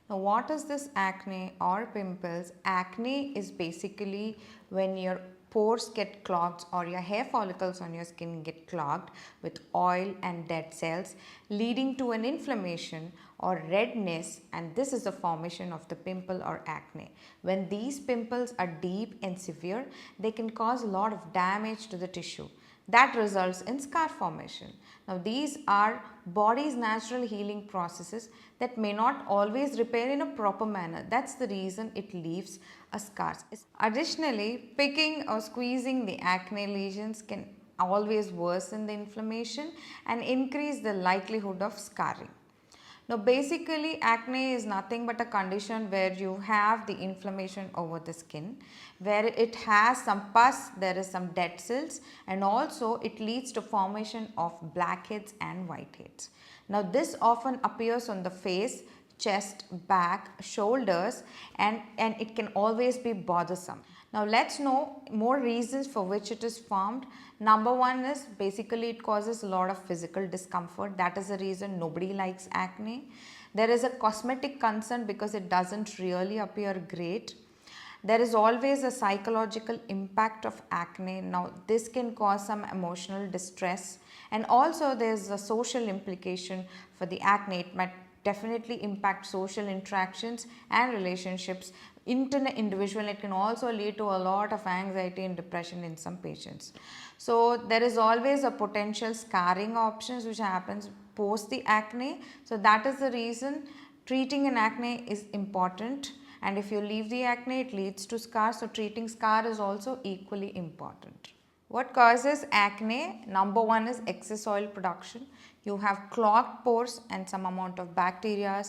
Now, what is this acne or pimples? Acne is basically when your pores get clogged or your hair follicles on your skin get clogged with oil and dead cells, leading to an inflammation or redness, and this is the formation of the pimple or acne. When these pimples are deep and severe, they can cause a lot of damage to the tissue that results in scar formation. Now, these are body's natural healing processes that may not always repair in a proper manner. That's the reason it leaves a scar. Additionally, picking or squeezing the acne lesions can always worsen the inflammation and increase the likelihood of scarring. Now, basically, acne is nothing but a condition where you have the inflammation over the skin, where it has some pus, there is some dead cells, and also it leads to formation of blackheads and whiteheads. Now, this often appears on the face, chest, back, shoulders, and it can always be bothersome. Now, let's know more reasons for which it is formed. Number one is basically it causes a lot of physical discomfort. That is the reason nobody likes acne. There is a cosmetic concern because it doesn't really appear great. There is always a psychological impact of acne. Now, this can cause some emotional distress, and also there is a social implication for the acne. It might definitely impact social interactions and relationships into an individual. It can also lead to a lot of anxiety and depression in some patients. So there is always a potential scarring options which happens post the acne. So that is the reason treating an acne is important, and if you leave the acne it leads to scar, so treating scar is also equally important. What causes acne? Number one is excess oil production. You have clogged pores and some amount of bacteria,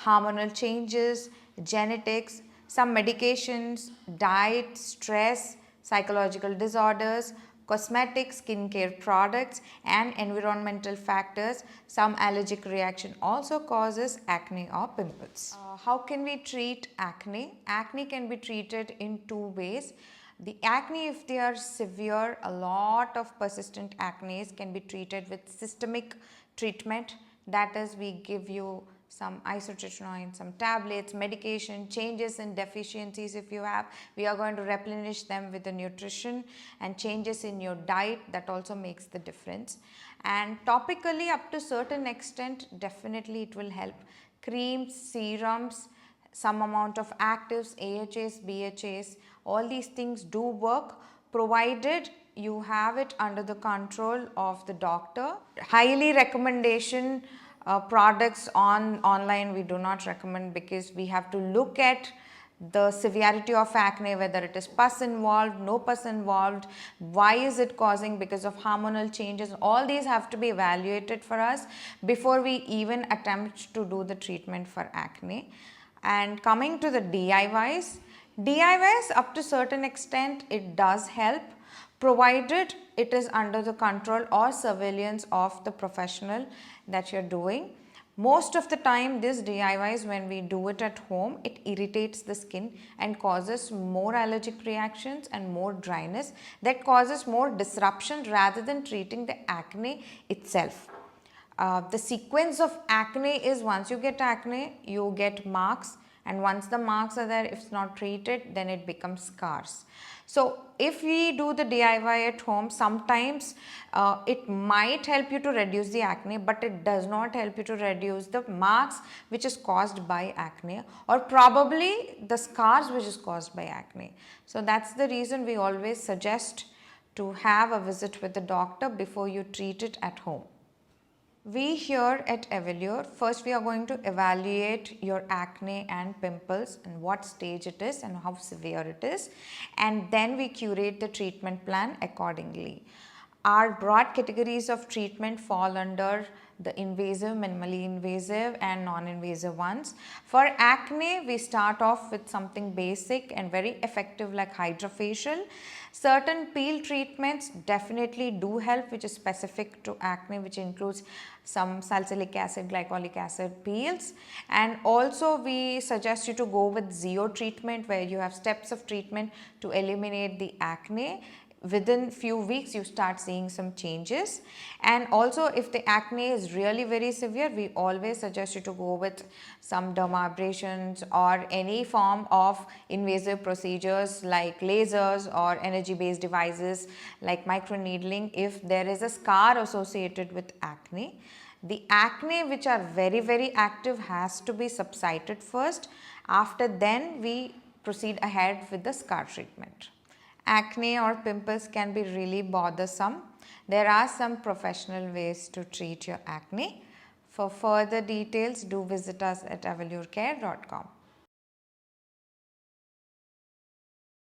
hormonal changes, genetics, some medications, diet, stress, psychological disorders, cosmetic, skincare products, and environmental factors. Some allergic reaction also causes acne or pimples. How can we treat acne? Acne can be treated in two ways. The acne, if they are severe, a lot of persistent acne can be treated with systemic treatment. That is, we give you some isotretinoin, some tablets, medication, changes in deficiencies if you have. We are going to replenish them with the nutrition, and changes in your diet, that also makes the difference. And topically, up to certain extent, definitely it will help. Creams, serums, some amount of actives, AHAs, BHAs, all these things do work provided you have it under the control of the doctor. Highly recommendation products online we do not recommend, because we have to look at the severity of acne, whether it is pus involved, no pus involved, why is it causing, because of hormonal changes. All these have to be evaluated for us before we even attempt to do the treatment for acne. And coming to the DIYs up to certain extent it does help, provided it is under the control or surveillance of the professional that you're doing. Most of the time these DIYs, when we do it at home, it irritates the skin and causes more allergic reactions and more dryness, that causes more disruption rather than treating the acne itself. The sequence of acne is, once you get acne, you get marks, and once the marks are there, if it's not treated, then it becomes scars. So if we do the DIY at home, sometimes it might help you to reduce the acne, but it does not help you to reduce the marks which is caused by acne, or probably the scars which is caused by acne. So that's the reason we always suggest to have a visit with the doctor before you treat it at home. We here at Évoluer, first we are going to evaluate your acne and pimples and what stage it is and how severe it is, and then we curate the treatment plan accordingly. Our broad categories of treatment fall under the invasive, minimally invasive and non-invasive ones. For acne, we start off with something basic and very effective like hydrofacial. Certain peel treatments definitely do help, which is specific to acne, which includes some salicylic acid, glycolic acid peels. And also we suggest you to go with zeo treatment, where you have steps of treatment to eliminate the acne. within few weeks you start seeing some changes. And also if the acne is really very severe, we always suggest you to go with some dermabrasions or any form of invasive procedures like lasers or energy based devices like microneedling if there is a scar associated with acne. The acne which are very active has to be subsided first. After then we proceed ahead with the scar treatment. Acne or pimples can be really bothersome. There are some professional ways to treat your acne. For further details, do visit us at evolurecare.com.